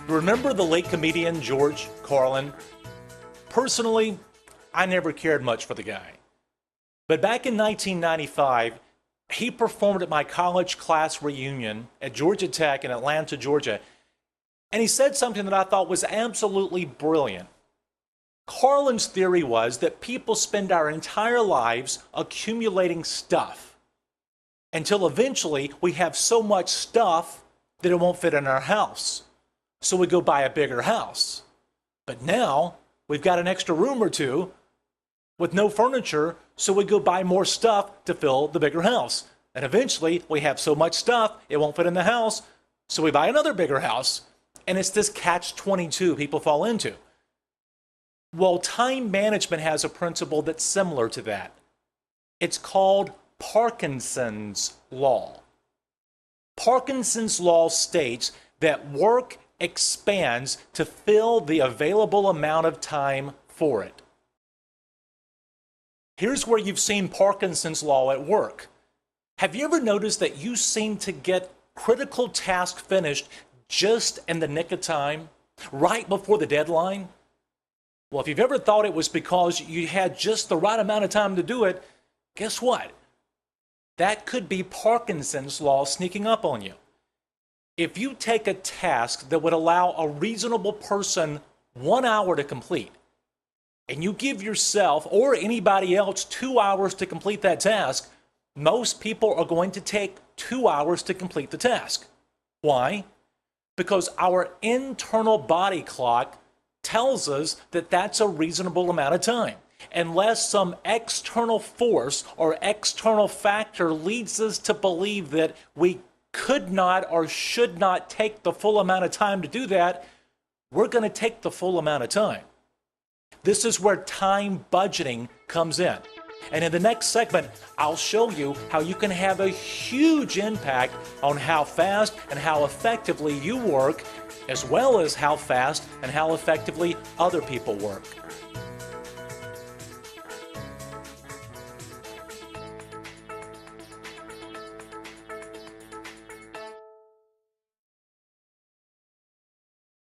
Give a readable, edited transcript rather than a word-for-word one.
Remember the late comedian George Carlin? Personally, I never cared much for the guy. But back in 1995, he performed at my college class reunion at Georgia Tech in Atlanta, Georgia, and he said something that I thought was absolutely brilliant. Carlin's theory was that people spend our entire lives accumulating stuff until eventually we have so much stuff that it won't fit in our house. So we go buy a bigger house. But now we've got an extra room or two with no furniture, so we go buy more stuff to fill the bigger house. And eventually we have so much stuff it won't fit in the house, so we buy another bigger house. And it's this catch-22 people fall into. Well, time management has a principle that's similar to that. It's called Parkinson's law. Parkinson's law states that work expands to fill the available amount of time for it. Here's where you've seen Parkinson's law at work. Have you ever noticed that you seem to get critical tasks finished just in the nick of time, right before the deadline? Well, if you've ever thought it was because you had just the right amount of time to do it, guess what? That could be Parkinson's law sneaking up on you. If you take a task that would allow a reasonable person 1 hour to complete, and you give yourself or anybody else 2 hours to complete that task, most people are going to take 2 hours to complete the task. Why? Because our internal body clock tells us that that's a reasonable amount of time. Unless some external force or external factor leads us to believe that we could not or should not take the full amount of time to do that, we're going to take the full amount of time. This is where time budgeting comes in. And in the next segment, I'll show you how you can have a huge impact on how fast and how effectively you work, as well as how fast and how effectively other people work.